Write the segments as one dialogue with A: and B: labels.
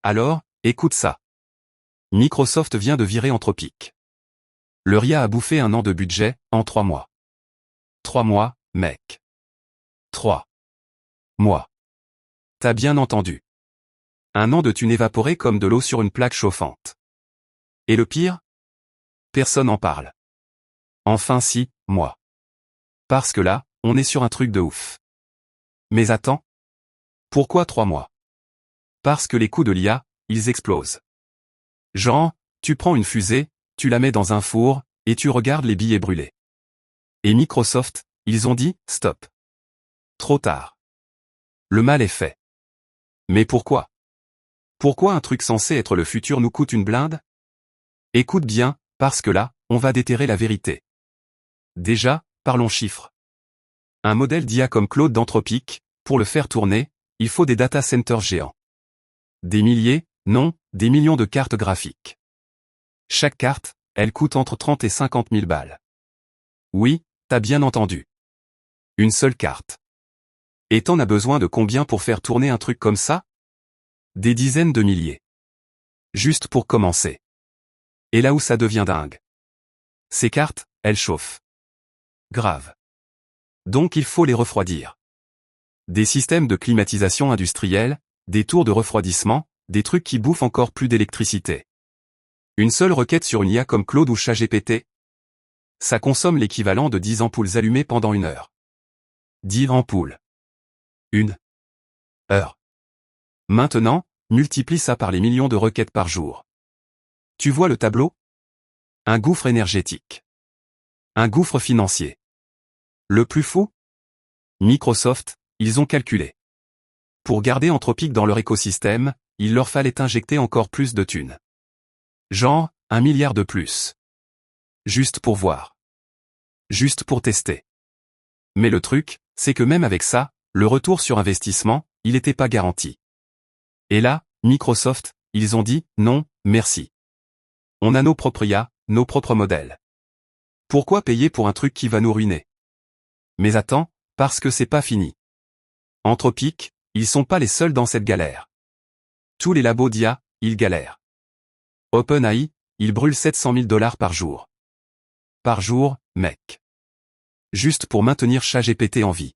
A: Alors, écoute ça. Microsoft vient de virer Anthropic. Leur IA a bouffé 1 an de budget, en 3 mois. 3 mois, mec. 3 mois. T'as bien entendu. 1 an de thunes évaporées comme de l'eau sur une plaque chauffante. Et le pire? Personne en parle. Enfin si, moi. Parce que là, on est sur un truc de ouf. Mais attends. Pourquoi 3 mois? Parce que les coûts de l'IA, ils explosent. Genre, tu prends une fusée, tu la mets dans un four, et tu regardes les billets brûler. Et Microsoft, ils ont dit, stop. Trop tard. Le mal est fait. Mais pourquoi? Pourquoi un truc censé être le futur nous coûte une blinde? Écoute bien, parce que là, on va déterrer la vérité. Déjà, parlons chiffres. Un modèle d'IA comme Claude d'Anthropic, pour le faire tourner, il faut des data centers géants. Des milliers, non, des millions de cartes graphiques. Chaque carte, elle coûte entre 30 et 50 000 balles. Oui, t'as bien entendu. Une seule carte. Et t'en as besoin de combien pour faire tourner un truc comme ça? Des dizaines de milliers. Juste pour commencer. Et là où ça devient dingue. Ces cartes, elles chauffent. Grave. Donc il faut les refroidir. Des systèmes de climatisation industrielle, des tours de refroidissement, des trucs qui bouffent encore plus d'électricité. Une seule requête sur une IA comme Claude ou ChatGPT? Ça consomme l'équivalent de 10 ampoules allumées pendant 1 heure. 10 ampoules. 1 heure. Maintenant, multiplie ça par les millions de requêtes par jour. Tu vois le tableau? Un gouffre énergétique. Un gouffre financier. Le plus fou? Microsoft, ils ont calculé. Pour garder Anthropic dans leur écosystème, il leur fallait injecter encore plus de thunes. Genre, 1 milliard de plus. Juste pour voir. Juste pour tester. Mais le truc, c'est que même avec ça, le retour sur investissement, il n'était pas garanti. Et là, Microsoft, ils ont dit, non, merci. On a nos propres IA, nos propres modèles. Pourquoi payer pour un truc qui va nous ruiner? Mais attends, parce que c'est pas fini. Anthropic, ils sont pas les seuls dans cette galère. Tous les labos d'IA, ils galèrent. OpenAI, ils brûlent 700 000 $ par jour. Par jour, mec. Juste pour maintenir ChatGPT en vie.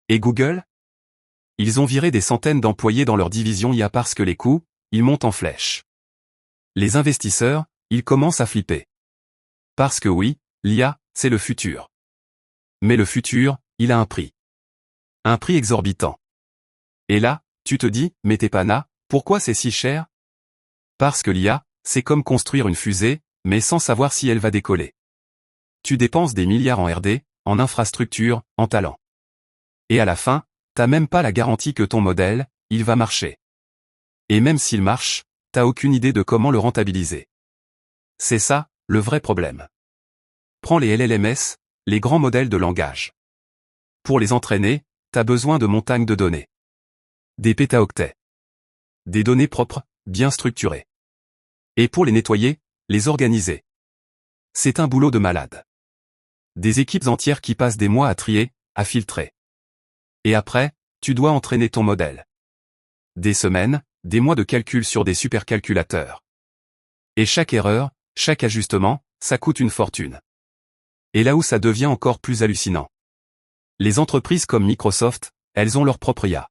A: Et Google? Ils ont viré des centaines d'employés dans leur division IA parce que les coûts, ils montent en flèche. Les investisseurs, ils commencent à flipper. Parce que oui, l'IA, c'est le futur. Mais le futur, il a un prix. Un prix exorbitant. Et là, tu te dis, mais t'es pas na, pourquoi c'est si cher? Parce que l'IA, c'est comme construire une fusée, mais sans savoir si elle va décoller. Tu dépenses des milliards en R&D, en infrastructure, en talent. Et à la fin, t'as même pas la garantie que ton modèle, il va marcher. Et même s'il marche, t'as aucune idée de comment le rentabiliser. C'est ça, le vrai problème. Prends les LLMS, les grands modèles de langage. Pour les entraîner, t'as besoin de montagnes de données. Des pétaoctets. Des données propres, bien structurées. Et pour les nettoyer, les organiser. C'est un boulot de malade. Des équipes entières qui passent des mois à trier, à filtrer. Et après, tu dois entraîner ton modèle. Des semaines, des mois de calcul sur des supercalculateurs. Et chaque erreur, chaque ajustement, ça coûte une fortune. Et là où ça devient encore plus hallucinant. Les entreprises comme Microsoft, elles ont leur propre IA.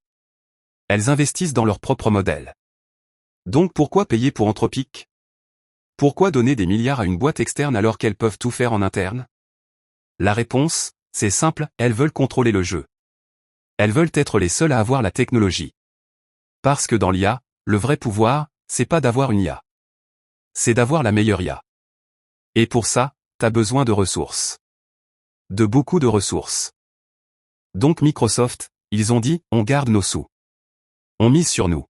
A: Elles investissent dans leur propre modèle. Donc pourquoi payer pour Anthropic? Pourquoi donner des milliards à une boîte externe alors qu'elles peuvent tout faire en interne? La réponse, c'est simple, elles veulent contrôler le jeu. Elles veulent être les seules à avoir la technologie. Parce que dans l'IA, le vrai pouvoir, c'est pas d'avoir une IA. C'est d'avoir la meilleure IA. Et pour ça, t'as besoin de ressources. De beaucoup de ressources. Donc Microsoft, ils ont dit, on garde nos sous. On mise sur nous.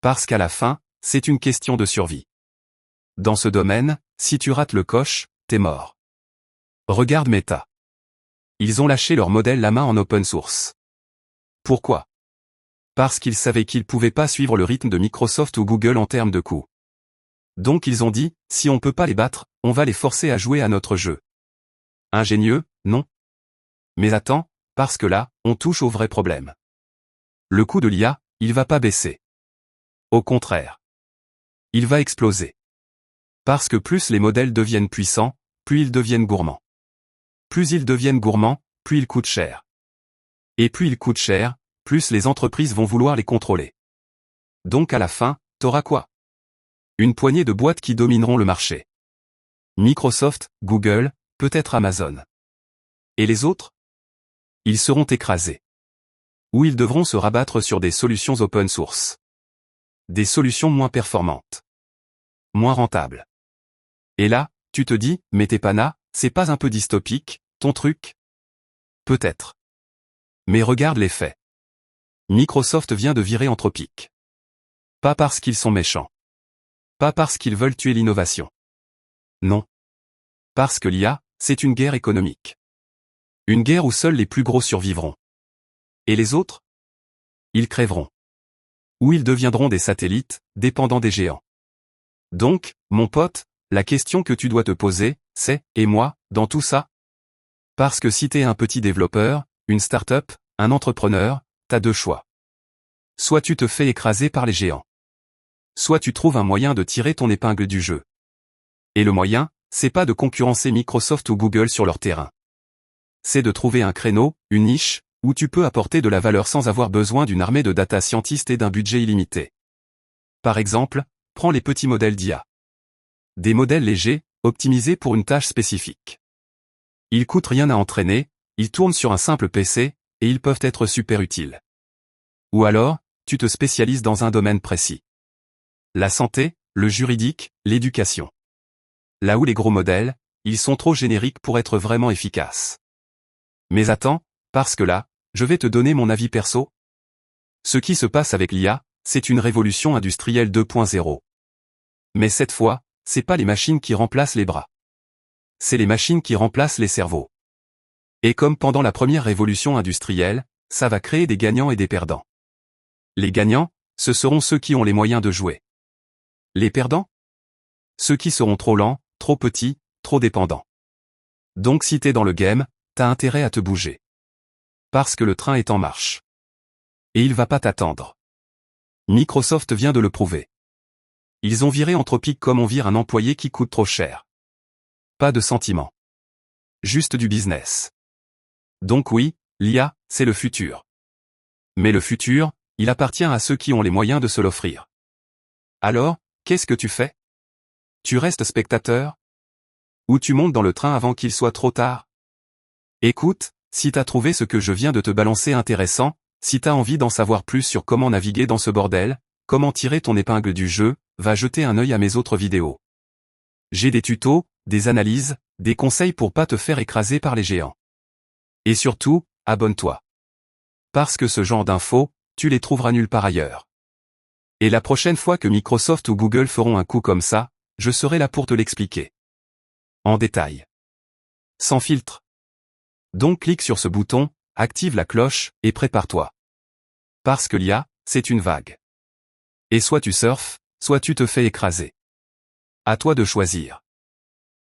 A: Parce qu'à la fin, c'est une question de survie. Dans ce domaine, si tu rates le coche, t'es mort. Regarde Meta. Ils ont lâché leur modèle la main en open source. Pourquoi? Parce qu'ils savaient qu'ils pouvaient pas suivre le rythme de Microsoft ou Google en termes de coûts. Donc ils ont dit, si on peut pas les battre, on va les forcer à jouer à notre jeu. Ingénieux, non? Mais attends, parce que là, on touche au vrai problème. Le coût de l'IA, il va pas baisser. Au contraire. Il va exploser. Parce que plus les modèles deviennent puissants, plus ils deviennent gourmands. Plus ils deviennent gourmands, plus ils coûtent cher. Et plus ils coûtent cher, plus les entreprises vont vouloir les contrôler. Donc à la fin, t'auras quoi? Une poignée de boîtes qui domineront le marché. Microsoft, Google, peut-être Amazon. Et les autres? Ils seront écrasés. Ou ils devront se rabattre sur des solutions open source. Des solutions moins performantes. Moins rentables. Et là, tu te dis, mais Tepana, c'est pas un peu dystopique, ton truc? Peut-être. Mais regarde les faits. Microsoft vient de virer Anthropic. Pas parce qu'ils sont méchants. Pas parce qu'ils veulent tuer l'innovation. Non. Parce que l'IA, c'est une guerre économique. Une guerre où seuls les plus gros survivront. Et les autres? Ils crèveront. Ou ils deviendront des satellites, dépendants des géants. Donc, mon pote, la question que tu dois te poser, c'est, et moi, dans tout ça? Parce que si t'es un petit développeur, une start-up, un entrepreneur, t'as deux choix. Soit tu te fais écraser par les géants. Soit tu trouves un moyen de tirer ton épingle du jeu. Et le moyen, c'est pas de concurrencer Microsoft ou Google sur leur terrain. C'est de trouver un créneau, une niche, où tu peux apporter de la valeur sans avoir besoin d'une armée de data scientists et d'un budget illimité. Par exemple, prends les petits modèles d'IA. Des modèles légers, optimisés pour une tâche spécifique. Ils coûtent rien à entraîner, ils tournent sur un simple PC, et ils peuvent être super utiles. Ou alors, tu te spécialises dans un domaine précis. La santé, le juridique, l'éducation. Là où les gros modèles, ils sont trop génériques pour être vraiment efficaces. Mais attends, parce que là, je vais te donner mon avis perso. Ce qui se passe avec l'IA, c'est une révolution industrielle 2.0. Mais cette fois, c'est pas les machines qui remplacent les bras. C'est les machines qui remplacent les cerveaux. Et comme pendant la première révolution industrielle, ça va créer des gagnants et des perdants. Les gagnants, ce seront ceux qui ont les moyens de jouer. Les perdants? Ceux qui seront trop lents, trop petits, trop dépendants. Donc si t'es dans le game, t'as intérêt à te bouger. Parce que le train est en marche. Et il va pas t'attendre. Microsoft vient de le prouver. Ils ont viré Anthropic comme on vire un employé qui coûte trop cher. Pas de sentiment. Juste du business. Donc oui, l'IA, c'est le futur. Mais le futur, il appartient à ceux qui ont les moyens de se l'offrir. Alors, qu'est-ce que tu fais? Tu restes spectateur? Ou tu montes dans le train avant qu'il soit trop tard? Écoute, si t'as trouvé ce que je viens de te balancer intéressant, si t'as envie d'en savoir plus sur comment naviguer dans ce bordel, comment tirer ton épingle du jeu, va jeter un œil à mes autres vidéos. J'ai des tutos, des analyses, des conseils pour pas te faire écraser par les géants. Et surtout, abonne-toi. Parce que ce genre d'infos, tu les trouveras nulle part ailleurs. Et la prochaine fois que Microsoft ou Google feront un coup comme ça, je serai là pour te l'expliquer. En détail. Sans filtre. Donc clique sur ce bouton, active la cloche, et prépare-toi. Parce que l'IA, c'est une vague. Et soit tu surfes, soit tu te fais écraser. À toi de choisir.